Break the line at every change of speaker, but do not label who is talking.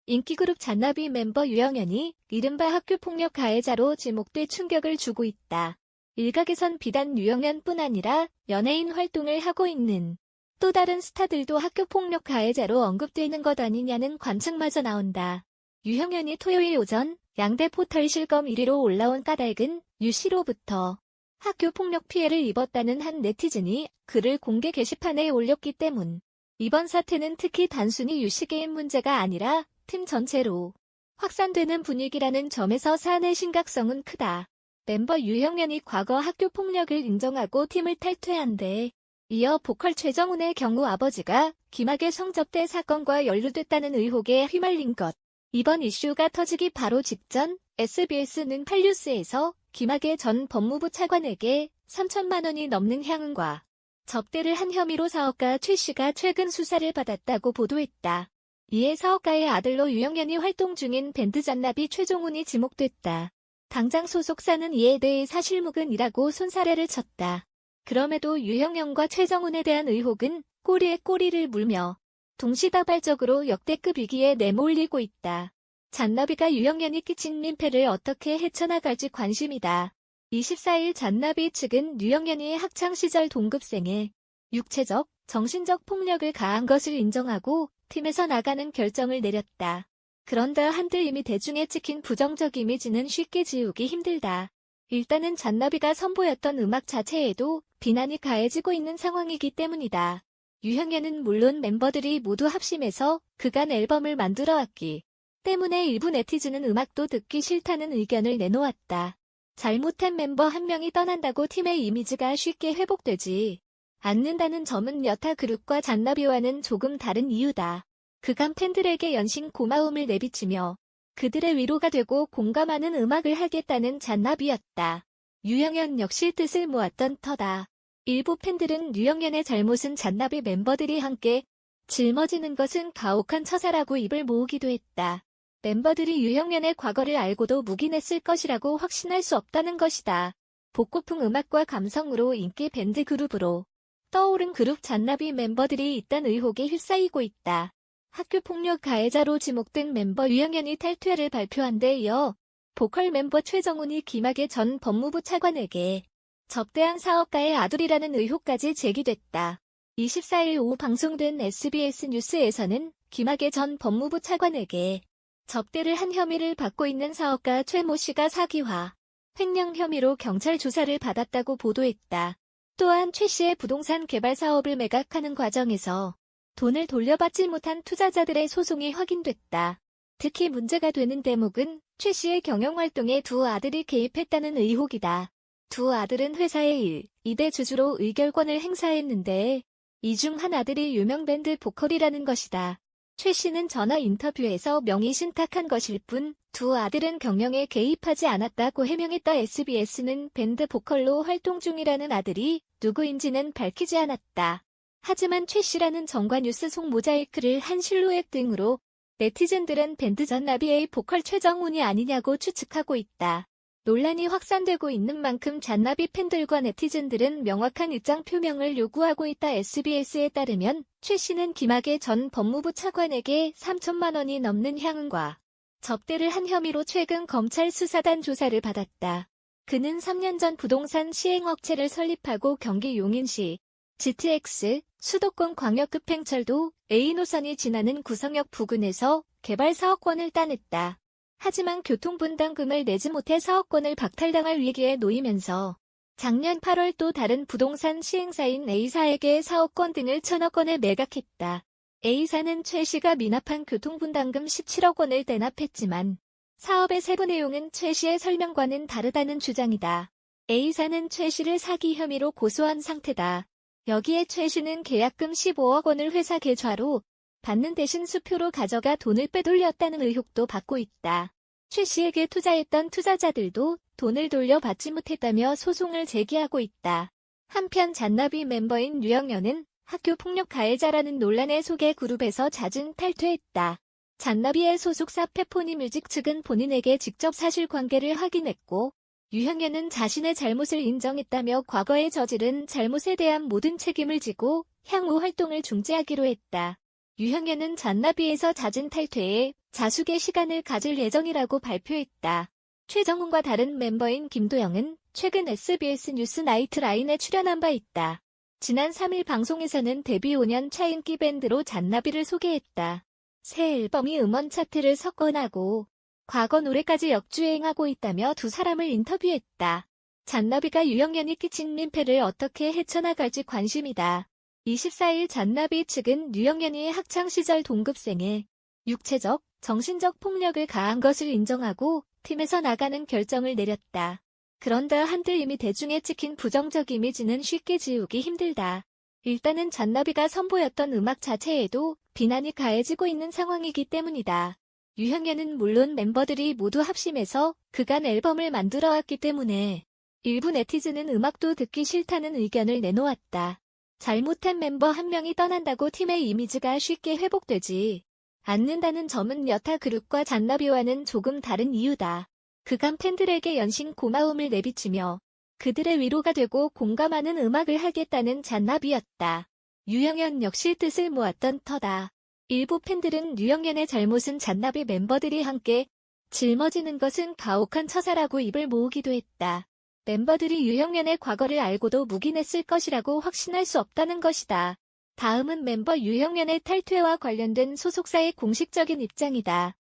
인기그룹 잔나비 멤버 유영현이 이른바 학교폭력 가해자로 지목돼 충격을 주고 있다. 일각에선 비단 유영현뿐 아니라 연예인 활동을 하고 있는 또 다른 스타들도 학교폭력 가해자로 언급되는 것 아니냐는 관측마저 나온다. 유영현이 토요일 오전 양대 포털 실검 1위로 올라온 까닭은 유 씨로부터 학교폭력 피해를 입었다는 한 네티즌이 글을 공개 게시판에 올렸기 때문. 이번 사태는 특히 단순히 유 씨계인 문제가 아니라 팀 전체로 확산되는 분위기라는 점에서 사안의 심각성은 크다. 멤버 유영현이 과거 학교폭력을 인정하고 팀을 탈퇴한 데 이어 보컬 최정훈의 경우 아버지가 김학의 성접대 사건과 연루됐다는 의혹에 휘말린 것. 이번 이슈가 터지기 바로 직전 SBS는 팔뉴스에서 김학의 전 법무부 차관에게 3천만 원이 넘는 향응과 접대를 한 혐의로 사업가 최 씨가 최근 수사를 받았다고 보도했다. 이에 사업가의 아들로 유영현이 활동 중인 밴드 잔나비 최종훈이 지목됐다. 당장 소속사는 이에 대해 사실무근이라고 손사래를 쳤다. 그럼에도 유영현과 최정훈에 대한 의혹은 꼬리에 꼬리를 물며 동시다발적으로 역대급 위기에 내몰리고 있다. 잔나비가 유영현이 끼친 민폐를 어떻게 헤쳐나갈지 관심이다. 24일 잔나비 측은 유영현이 학창시절 동급생에 육체적, 정신적 폭력을 가한 것을 인정하고 팀에서 나가는 결정을 내렸다. 그런다 한들 이미 대중에 찍힌 부정적 이미지는 쉽게 지우기 힘들다. 일단은 잔나비가 선보였던 음악 자체에도 비난이 가해지고 있는 상황이기 때문이다. 유형현은 물론 멤버들이 모두 합심해서 그간 앨범을 만들어왔기 때문에 일부 네티즌은 음악도 듣기 싫다는 의견을 내놓았다. 잘못한 멤버 한 명이 떠난다고 팀의 이미지가 쉽게 회복되지 않는다는 점은 여타 그룹과 잔나비와는 조금 다른 이유다. 그간 팬들에게 연신 고마움을 내비치며 그들의 위로가 되고 공감하는 음악을 하겠다는 잔나비였다. 유영현 역시 뜻을 모았던 터다. 일부 팬들은 유영현의 잘못은 잔나비 멤버들이 함께 짊어지는 것은 가혹한 처사라고 입을 모으기도 했다. 멤버들이 유영현의 과거를 알고도 묵인했을 것이라고 확신할 수 없다는 것이다. 복고풍 음악과 감성으로 인기 밴드 그룹으로 떠오른 그룹 잔나비 멤버들이 있던 의혹에 휩싸이고 있다. 학교폭력 가해자로 지목된 멤버 유영현이 탈퇴를 발표한 데 이어 보컬 멤버 최정훈이 김학의 전 법무부 차관에게 접대한 사업가의 아들이라는 의혹까지 제기됐다. 24일 오후 방송된 SBS 뉴스에서는 김학의 전 법무부 차관에게 접대를 한 혐의를 받고 있는 사업가 최모 씨가 사기와 횡령 혐의로 경찰 조사를 받았다고 보도했다. 또한 최 씨의 부동산 개발 사업을 매각하는 과정에서 돈을 돌려받지 못한 투자자들의 소송이 확인됐다. 특히 문제가 되는 대목은 최 씨의 경영활동에 두 아들이 개입했다는 의혹이다. 두 아들은 회사의 2대 주주로 의결권을 행사했는데 이 중 한 아들이 유명 밴드 보컬이라는 것이다. 최 씨는 전화 인터뷰에서 명의 신탁한 것일 뿐 두 아들은 경영에 개입하지 않았다고 해명했다. SBS는 밴드 보컬로 활동 중이라는 아들이 누구인지는 밝히지 않았다. 하지만 최 씨라는 정관뉴스 속 모자이크를 한 실루엣 등으로 네티즌들은 밴드 잔나비의 보컬 최정훈이 아니냐고 추측하고 있다. 논란이 확산되고 있는 만큼 잔나비 팬들과 네티즌들은 명확한 입장 표명을 요구하고 있다. SBS에 따르면 최 씨는 김학의 전 법무부 차관에게 3천만 원이 넘는 향응과 접대를 한 혐의로 최근 검찰 수사단 조사를 받았다. 그는 3년 전 부동산 시행업체를 설립하고 경기 용인시 GTX 수도권 광역급행철도 A노선이 지나는 구성역 부근에서 개발 사업권을 따냈다. 하지만 교통분담금을 내지 못해 사업권을 박탈당할 위기에 놓이면서 작년 8월 또 다른 부동산 시행사인 A사에게 사업권 등을 1천억 원에 매각했다. A사는 최 씨가 미납한 교통분담금 17억 원을 대납했지만 사업의 세부 내용은 최 씨의 설명과는 다르다는 주장이다. A사는 최 씨를 사기 혐의로 고소한 상태다. 여기에 최 씨는 계약금 15억 원을 회사 계좌로 받는 대신 수표로 가져가 돈을 빼돌렸다는 의혹도 받고 있다. 최 씨에게 투자했던 투자자들도 돈을 돌려받지 못했다며 소송을 제기하고 있다. 한편 잔나비 멤버인 유영현은 학교폭력 가해자라는 논란의 속에 그룹에서 잦은 탈퇴했다. 잔나비의 소속사 페포니뮤직 측은 본인에게 직접 사실관계를 확인했고 유형현은 자신의 잘못을 인정했다며 과거에 저지른 잘못에 대한 모든 책임을 지고 향후 활동을 중지하기로 했다. 유형현은 잔나비에서 잦은 탈퇴에 자숙의 시간을 가질 예정이라고 발표했다. 최정훈과 다른 멤버인 김도영은 최근 SBS 뉴스 나이트라인에 출연한 바 있다. 지난 3일 방송에서는 데뷔 5년 차 인기 밴드로 잔나비를 소개했다. 새 앨범이 음원 차트를 석권하고 과거 노래까지 역주행하고 있다며 두 사람을 인터뷰했다. 잔나비가 유영현이 끼친 민폐를 어떻게 헤쳐나갈지 관심이다. 24일 잔나비 측은 유영현이의 학창시절 동급생에 육체적, 정신적 폭력을 가한 것을 인정하고 팀에서 나가는 결정을 내렸다. 그런다 한들 이미 대중에 찍힌 부정적 이미지는 쉽게 지우기 힘들다. 일단은 잔나비가 선보였던 음악 자체에도 비난이 가해지고 있는 상황이기 때문이다. 유형현은 물론 멤버들이 모두 합심해서 그간 앨범을 만들어왔기 때문에 일부 네티즌은 음악도 듣기 싫다는 의견을 내놓았다. 잘못한 멤버 한 명이 떠난다고 팀의 이미지가 쉽게 회복되지 않는다는 점은 여타 그룹과 잔나비와는 조금 다른 이유다. 그간 팬들에게 연신 고마움을 내비치며 그들의 위로가 되고 공감하는 음악을 하겠다는 잔나비였다. 유영현 역시 뜻을 모았던 터다. 일부 팬들은 유영현의 잘못은 잔나비 멤버들이 함께 짊어지는 것은 가혹한 처사라고 입을 모으기도 했다. 멤버들이 유영현의 과거를 알고도 묵인했을 것이라고 확신할 수 없다는 것이다. 다음은 멤버 유영현의 탈퇴와 관련된 소속사의 공식적인 입장이다.